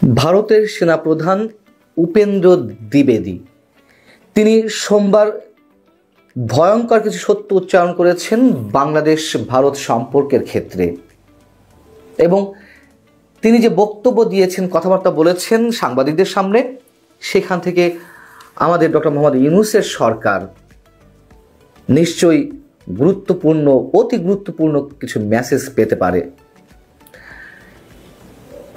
ভারতের সেনাপ্রধান উপেন্দ্র দ্বিবেদী তিনি সোমবার ভয়ঙ্কর কিছু সত্য উচ্চারণ করেছেন বাংলাদেশ ভারত সম্পর্কের ক্ষেত্রে। এবং তিনি যে বক্তব্য দিয়েছেন, কথাবার্তা বলেছেন সাংবাদিকদের সামনে, সেখান থেকে আমাদের ডক্টর মোহাম্মদ ইউনূসের সরকার নিশ্চয়ই গুরুত্বপূর্ণ, অতি গুরুত্বপূর্ণ কিছু মেসেজ পেতে পারে।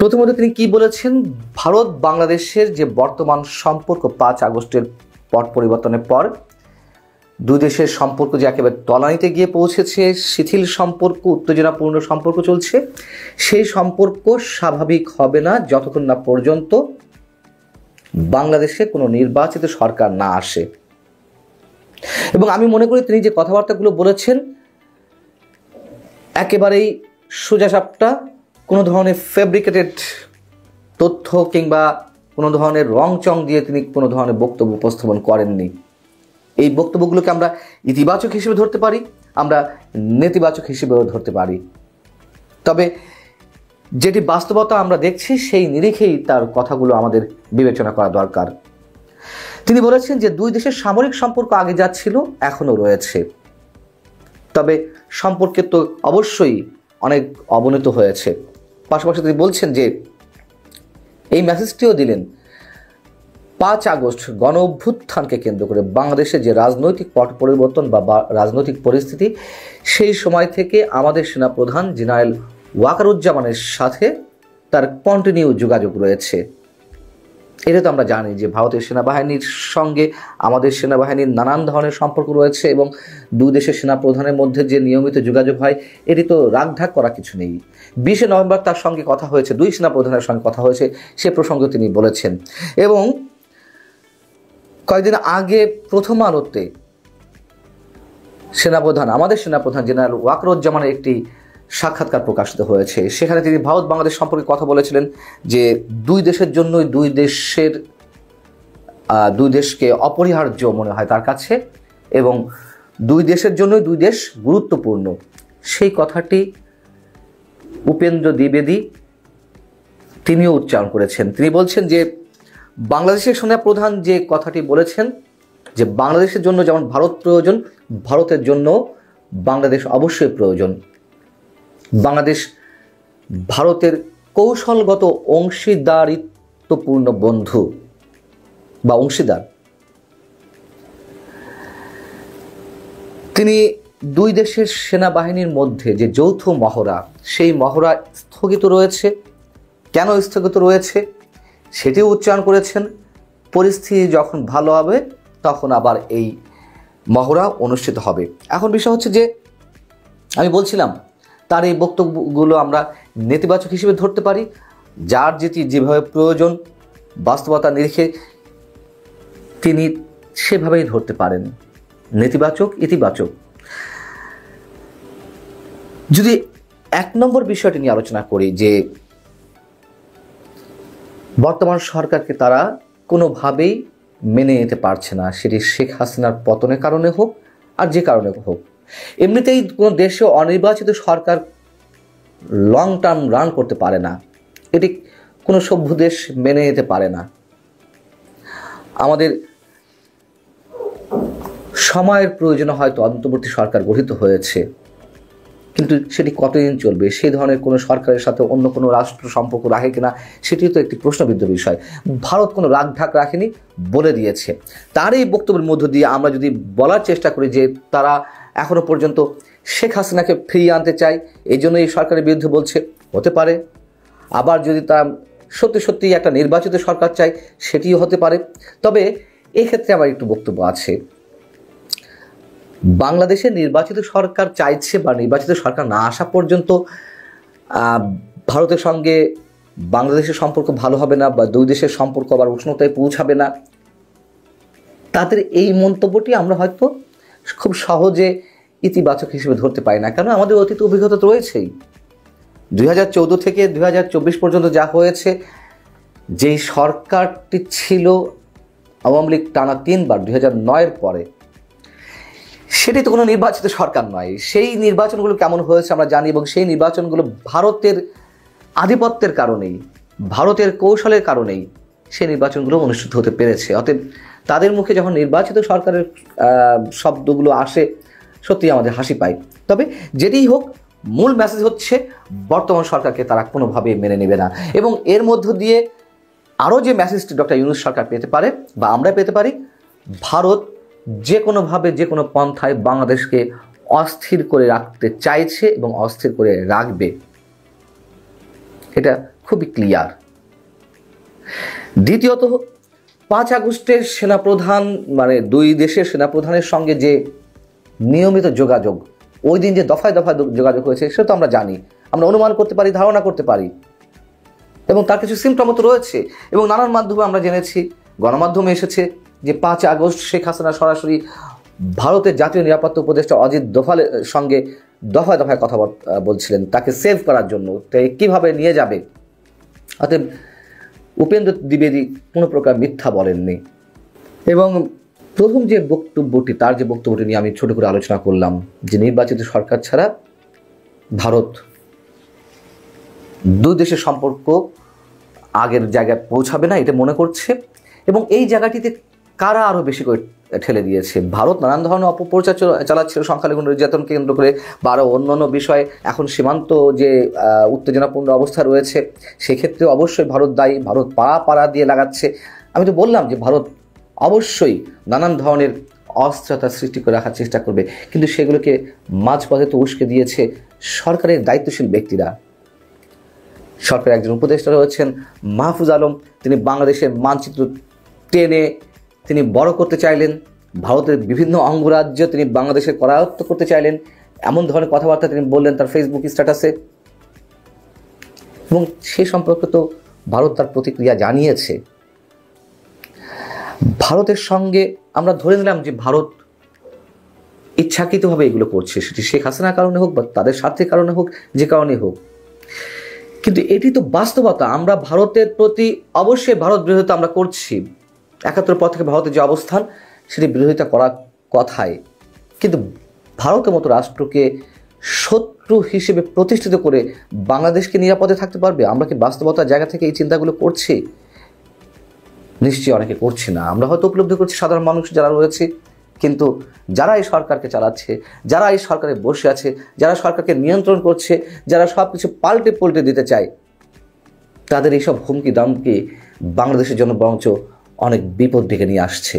প্রথমত তিনি কি বলেছেন, ভারত বাংলাদেশের যে বর্তমান সম্পর্ক 5 আগস্টের পট পরিবর্তনের পর দুই দেশের সম্পর্ক যে একেবারে তলানিতে গিয়ে পৌঁছেছে, শিথিল সম্পর্ক, উত্তেজনাপূর্ণ সম্পর্ক চলছে, সেই সম্পর্ক স্বাভাবিক হবে না যতক্ষণ না পর্যন্ত বাংলাদেশে কোনো নির্বাচিত সরকার না আসে। এবং আমি মনে করি তিনি যে কথাবার্তাগুলো বলেছেন একেবারেই সোজাসাপটা, কোনো ধরনের ফেব্রিকেটেড তথ্য কিংবা কোনো ধরনের রংচং দিয়ে তিনি কোনো ধরনের বক্তব্য উপস্থাপন করেননি। এই বক্তব্যগুলোকে আমরা ইতিবাচক হিসেবে ধরতে পারি, আমরা নেতিবাচক হিসেবেও ধরতে পারি। তবে যেটি বাস্তবতা আমরা দেখছি সেই নিরিখেই তার কথাগুলো আমাদের বিবেচনা করা দরকার। তিনি বলেছেন যে দুই দেশের সামরিক সম্পর্ক আগে যা ছিল এখনও রয়েছে, তবে সম্পর্কে তো অবশ্যই অনেক অবনতি হয়েছে। পাশাপাশি তিনি বলছেন যে এই মেসেজটিও দিলেন 5 আগস্ট গণ অভ্যুত্থানকে কেন্দ্র করে বাংলাদেশে যে রাজনৈতিক পট পরিবর্তন বা রাজনৈতিক পরিস্থিতি, সেই সময় থেকে আমাদের সেনাপ্রধান জেনারেল ওয়াকারুজ্জামানের সাথে তার কন্টিনিউ যোগাযোগ রয়েছে। এটা তো আমরা জানি যে ভারতের সেনাবাহিনীর সঙ্গে আমাদের সেনাবাহিনীর নানান ধরনের সম্পর্ক রয়েছে এবং দুই দেশের সেনাপ্রধানের মধ্যে যে নিয়মিত যোগাযোগ হয়, এটি তো রাগঢাক করা কিছু নেই। 20 নভেম্বর তার সঙ্গে কথা হয়েছে, দুই সেনাপ্রধানের সঙ্গে কথা হয়েছে, সে প্রসঙ্গে তিনি বলেছেন। এবং কয়েকদিন আগে প্রথম আলোতে আমাদের সেনাপ্রধান জেনারেল ওয়াকারুজ্জামানের একটি সাক্ষাৎকার প্রকাশিত হয়েছে। সেখানে তিনি ভারত বাংলাদেশ সম্পর্কে কথা বলেছিলেন যে দুই দেশের জন্যই দুই দেশকে অপরিহার্য মনে হয় তার কাছে, এবং দুই দেশের জন্যই দুই দেশ গুরুত্বপূর্ণ। সেই কথাটি উপেন্দ্র দ্বিবেদী তিনিও উচ্চারণ করেছেন। তিনি বলছেন যে বাংলাদেশের সেনাপ্রধান যে কথাটি বলেছেন যে বাংলাদেশের জন্য যেমন ভারত প্রয়োজন, ভারতের জন্য বাংলাদেশ অবশ্যই প্রয়োজন। বাংলাদেশ ভারতের কৌশলগত অংশীদারিত্বপূর্ণ বন্ধু বা অংশীদার। তিনি দুই দেশের সেনাবাহিনীর মধ্যে যে যৌথ মহড়া, সেই মহড়া স্থগিত রয়েছে। কেন স্থগিত রয়েছে সেটিও উচ্চারণ করেছেন। পরিস্থিতি যখন ভালো হবে তখন আবার এই মহড়া অনুষ্ঠিত হবে। এখন বিষয় হচ্ছে যে আমি বলছিলাম তার এই বক্তব্যগুলো আমরা নেতিবাচক হিসেবে ধরতে পারি, যার যেভাবে প্রয়োজন বাস্তবতা নিরিখে তিনি সেভাবেই ধরতে পারেন, নেতিবাচক ইতিবাচক। যদি 1 নম্বর বিষয়টি নিয়ে আলোচনা করি যে বর্তমান সরকারকে তারা কোনোভাবেই মেনে নিতে পারছে না, সেটি শেখ হাসিনার পতনের কারণে হোক আর যে কারণে হোক। এমনিতেই কোনো দেশে অনির্বাচিত সরকার লং টার্ম রান করতে পারে না, এটি কোনো সভ্য দেশ মেনে নিতে পারে না। আমাদের সময়ের প্রয়োজনে হয়তো অন্তর্বর্তী সরকার গঠিত হয়েছে, কিন্তু সেটি কতদিন চলবে, সেই ধরনের কোনো সরকারের সাথে অন্য কোনো রাষ্ট্র সম্পর্ক রাখে কিনা সেটিও তো একটি প্রশ্নবিদ্ধ বিষয়। ভারত কোনো রাগঢাক রাখেনি, বলে দিয়েছে। তার এই বক্তব্যের মধ্য দিয়ে আমরা যদি বলার চেষ্টা করি যে তারা এখনো পর্যন্ত শেখ হাসিনাকে ফিরিয়ে আনতে চায়, এই জন্য এই সরকারের বিরুদ্ধে বলছে, হতে পারে। আবার যদি তারা সত্যি সত্যি একটা নির্বাচিত সরকার চায়, সেটিও হতে পারে। তবে এক্ষেত্রে আমার একটু বক্তব্য আছে। বাংলাদেশে নির্বাচিত সরকার চাইছে বা নির্বাচিত সরকার না আসা পর্যন্ত ভারতের সঙ্গে বাংলাদেশের সম্পর্ক ভালো হবে না বা দুই দেশের সম্পর্ক আবার উষ্ণতায় পৌঁছাবে না, তাদের এই মন্তব্যটি আমরা হয়তো খুব সহজে ইতিবাচক হিসেবে ধরতে পারি না। কেন, আমাদের অতীত অভিজ্ঞতা তো রয়েছেই। 2014 থেকে 2024 পর্যন্ত যা হয়েছে, যেই সরকারটি ছিল আওয়ামী লীগ টানা 3 বার 2009-এর পরে, সেটি তো কোনো নির্বাচিত সরকার নয়। সেই নির্বাচনগুলো কেমন হয়েছে আমরা জানি, এবং সেই নির্বাচনগুলো ভারতের আধিপত্যের কারণেই, ভারতের কৌশলের কারণেই সেই নির্বাচনগুলো অনুষ্ঠিত হতে পেরেছে। অতএব তাদের মুখে যখন নির্বাচিত সরকারের শব্দগুলো আসে, সত্যি আমাদের হাসি পায়। তবে যেটিই হোক, মূল মেসেজ হচ্ছে বর্তমান সরকারকে তারা কোনোভাবেই মেনে নেবে না। এবং এর মধ্য দিয়ে আরও যে মেসেজটি ডক্টর ইউনূস সরকার পেতে পারে বা আমরা পেতে পারি, ভারত যে কোনোভাবে যে কোনো পন্থায় বাংলাদেশকে অস্থির করে রাখতে চাইছে এবং অস্থির করে রাখবে, এটা খুবই ক্লিয়ার। দ্বিতীয়ত, 5 আগস্টের সেনাপ্রধান মানে দুই দেশের সেনাপ্রধানের সঙ্গে যে নিয়মিত যোগাযোগ, ওই দিন যে দফায় দফায় যোগাযোগ হয়েছে সেটা তো আমরা জানি, আমরা অনুমান করতে পারি, ধারণা করতে পারি, এবং তার কিছু সিমটমও তো রয়েছে। এবং নানান মাধ্যমে আমরা জেনেছি, গণমাধ্যমে এসেছে যে 5 আগস্ট শেখ হাসিনা সরাসরি ভারতের জাতীয় নিরাপত্তা উপদেষ্টা অজিত দোভালের সঙ্গে দফায় দফায় কথা বলছিলেন তাকে সেভ করার জন্য, তাই কীভাবে নিয়ে যাবে। অতএব উপেন্দ্র দ্বিবেদী কোনো প্রকার মিথ্যা বলেননি। এবং প্রথম যে বক্তব্যটি, তার যে বক্তব্যটি নিয়ে আমি ছোট করে আলোচনা করলাম, যে নির্বাচিত সরকার ছাড়া ভারত দুই দেশের সম্পর্ক আগের জায়গায় পৌঁছাবে না, এটা মনে করছে। এবং এই জায়গাটিতে কারা আরও বেশি করে ঠেলে দিয়েছে? ভারত নানান ধরনের অপপ্রচার চালাচ্ছিল সংখ্যালঘু নির্যাতনকে কেন্দ্র করে, বা আরও অন্যান্য বিষয়ে এখন সীমান্ত যে উত্তেজনাপূর্ণ অবস্থা রয়েছে, সেক্ষেত্রে অবশ্যই ভারত দায়ী। ভারত পাড়া পাড়া দিয়ে লাগাচ্ছে। আমি তো বললাম যে ভারত অবশ্যই নানান ধরনের অস্থিরতা সৃষ্টি করে রাখার চেষ্টা করবে, কিন্তু সেগুলোকে মাঝপথে তো উস্কে দিয়েছে সরকারের দায়িত্বশীল ব্যক্তিরা। সরকারের একজন উপদেষ্টা রয়েছেন মাহফুজ আলম, তিনি বাংলাদেশের মানচিত্র টেনে তিনি বড় করতে চাইলেন, ভারতের বিভিন্ন অঙ্গরাজ্য তিনি বাংলাদেশের করায়ত্ত করতে চাইলেন, এমন ধরনের কথাবার্তা তিনি বললেন তার ফেসবুক স্ট্যাটাসে। এবং সে সম্পর্কে তো ভারত তার প্রতিক্রিয়া জানিয়েছে। ভারতের সঙ্গে আমরা ধরে নিলাম যে ভারত ইচ্ছাকৃতভাবে এগুলো করছে, সেটি শেখ হাসিনার কারণে হোক বা তাদের স্বার্থের কারণে হোক, যে কারণে হোক, কিন্তু এটি তো বাস্তবতা। আমরা ভারতের প্রতি অবশ্যই ভারত বিরোধিতা আমরা করছি। 71 পর থেকে ভারতের যে অবস্থান, সেটি বিরোধিতা করার কথাই, কিন্তু ভারতের মতো রাষ্ট্রকে শত্রু হিসেবে প্রতিষ্ঠিত করে বাংলাদেশকে নিরাপদে থাকতে পারবে? আমরা কি বাস্তবতার জায়গা থেকে এই চিন্তাগুলো করছি? নিশ্চয়ই অনেকে করছি না। আমরা হয়তো উপলব্ধি করছি সাধারণ মানুষ যারা রয়েছে, কিন্তু যারা এই সরকারকে চালাচ্ছে, যারা এই সরকারে বসে আছে, যারা সরকারকে নিয়ন্ত্রণ করছে, যারা সব কিছু পাল্টে দিতে চায়, তাদের এইসব হুমকি দামকি বাংলাদেশের জন্য বরঞ্চ অনেক বিপদ ডেকে নিয়ে আসছে।